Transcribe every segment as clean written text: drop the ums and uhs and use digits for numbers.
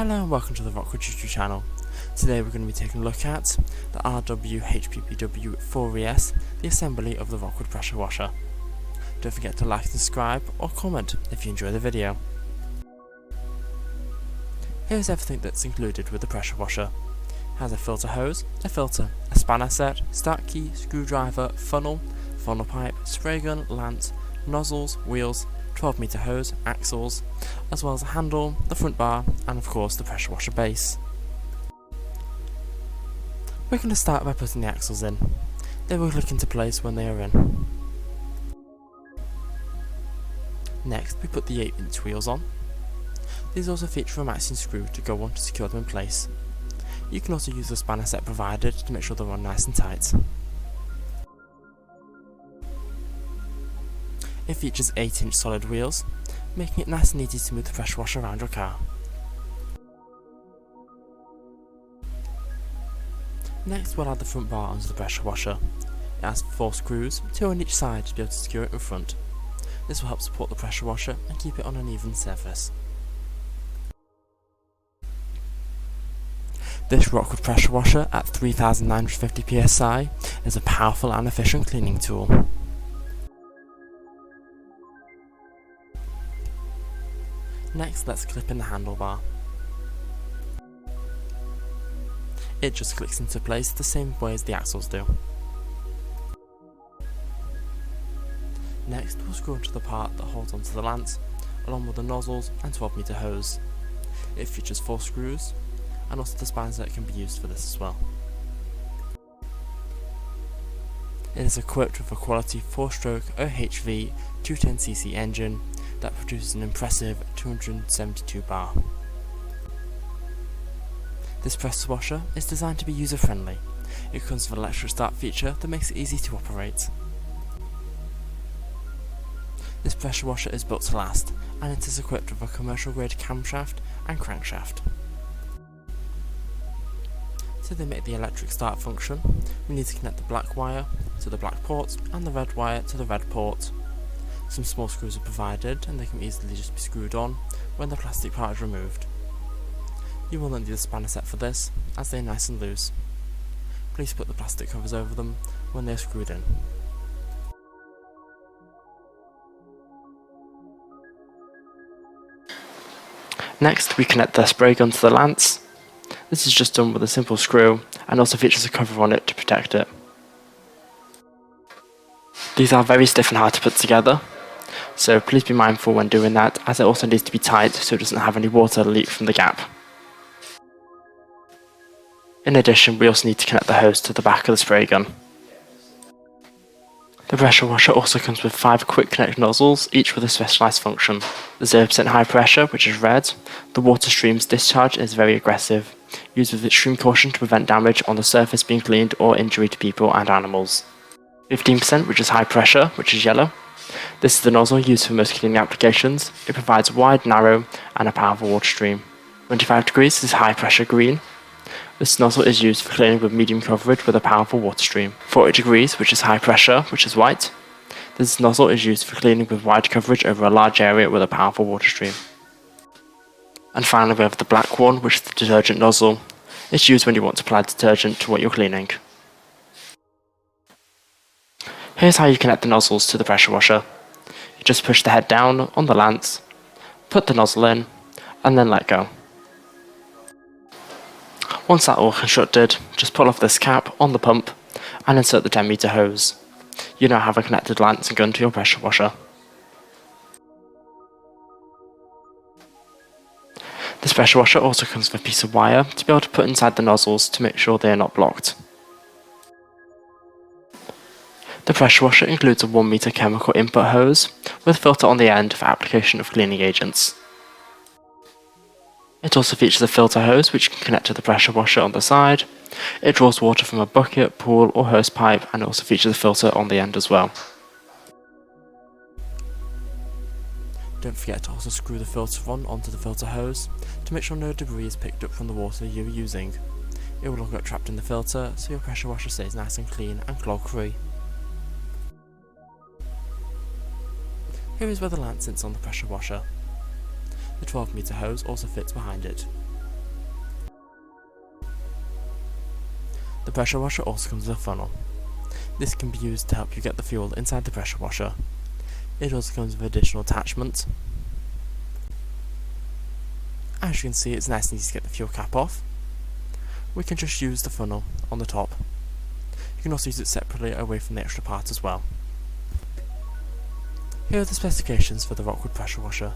Hello and welcome to the RocwooD YouTube channel. Today we're going to be taking a look at the RWHPPW4ES, the assembly of the RocwooD pressure washer. Don't forget to like, subscribe or comment if you enjoy the video. Here's everything that's included with the pressure washer. It has a filter hose, a filter, a spanner set, start key, screwdriver, funnel pipe, spray gun, lance, nozzles, wheels, 12-meter hose, axles, as well as a handle, the front bar, and of course the pressure washer base. We're going to start by putting the axles in. They will click into place when they are in. Next we put the 8-inch wheels on. These also feature a matching screw to go on to secure them in place. You can also use the spanner set provided to make sure they're on nice and tight. It features 8-inch solid wheels, making it nice and easy to move the pressure washer around your car. Next we'll add the front bar onto the pressure washer. It has 4 screws, 2 on each side to be able to secure it in front. This will help support the pressure washer and keep it on an even surface. This RocwooD pressure washer at 3950 psi is a powerful and efficient cleaning tool. Next, let's clip in the handlebar. It just clicks into place the same way as the axles do. Next, we'll screw onto the part that holds onto the lance, along with the nozzles and 12-meter hose. It features 4 screws, and also the spanner set can be used for this as well. It is equipped with a quality 4-stroke OHV 210cc engine that produces an impressive 272 bar. This pressure washer is designed to be user-friendly. It comes with an electric start feature that makes it easy to operate. This pressure washer is built to last, and it is equipped with a commercial-grade camshaft and crankshaft. To make the electric start function, we need to connect the black wire to the black port and the red wire to the red port. Some small screws are provided and they can easily just be screwed on when the plastic part is removed. You will not need a spanner set for this, as they are nice and loose. Please put the plastic covers over them when they are screwed in. Next we connect the spray gun to the lance. This is just done with a simple screw and also features a cover on it to protect it. These are very stiff and hard to put together, so please be mindful when doing that, as it also needs to be tight so it doesn't have any water leak from the gap. In addition, we also need to connect the hose to the back of the spray gun. The pressure washer also comes with 5 quick connect nozzles, each with a specialised function. The 0% high pressure, which is red. The water stream's discharge is very aggressive, used with extreme caution to prevent damage on the surface being cleaned or injury to people and animals. 15%, which is high pressure, which is yellow. This is the nozzle used for most cleaning applications. It provides a wide, narrow, and a powerful water stream. 25 degrees is high pressure green. This nozzle is used for cleaning with medium coverage with a powerful water stream. 40 degrees, which is high pressure, which is white. This nozzle is used for cleaning with wide coverage over a large area with a powerful water stream. And finally we have the black one, which is the detergent nozzle. It's used when you want to apply detergent to what you're cleaning. Here's how you connect the nozzles to the pressure washer. You just push the head down on the lance, put the nozzle in, and then let go. Once that's all constructed, just pull off this cap on the pump and insert the 10-meter hose. You now have a connected lance and gun to your pressure washer. This pressure washer also comes with a piece of wire to be able to put inside the nozzles to make sure they are not blocked. The pressure washer includes a 1-meter chemical input hose with a filter on the end for application of cleaning agents. It also features a filter hose which can connect to the pressure washer on the side. It draws water from a bucket, pool or hose pipe, and it also features a filter on the end as well. Don't forget to also screw the filter onto the filter hose to make sure no debris is picked up from the water you're using. It will not get trapped in the filter, so your pressure washer stays nice and clean and clog free. Here is where the lance sits on the pressure washer. The 12-meter hose also fits behind it. pressure washer also comes with a funnel. This can be used to help you get the fuel inside the pressure washer. It also comes with additional attachments. As you can see, it's nice and easy to get the fuel cap off. We can just use the funnel on the top. You can also use it separately away from the extra part as well. Here are the specifications for the RocwooD pressure washer.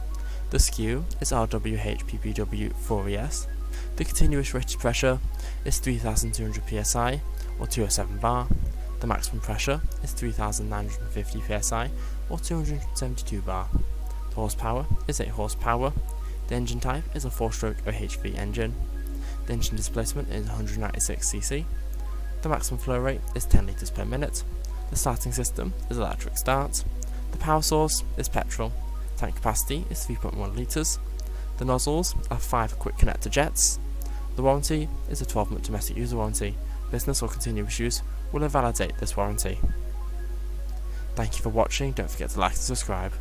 The SKU is RWHPPW4ES. The continuous rated pressure is 3200 psi or 207 bar. The maximum pressure is 3950 psi or 272 bar. The horsepower is 8 horsepower. The engine type is a 4-stroke OHV engine. The engine displacement is 196 cc. The maximum flow rate is 10 litres per minute. The starting system is electric start. The power source is petrol. Tank capacity is 3.1 litres. The nozzles are 5 quick connector jets. The warranty is a 12-month domestic user warranty. Business or continuous use will invalidate this warranty. Thank you for watching. Don't forget to like and subscribe.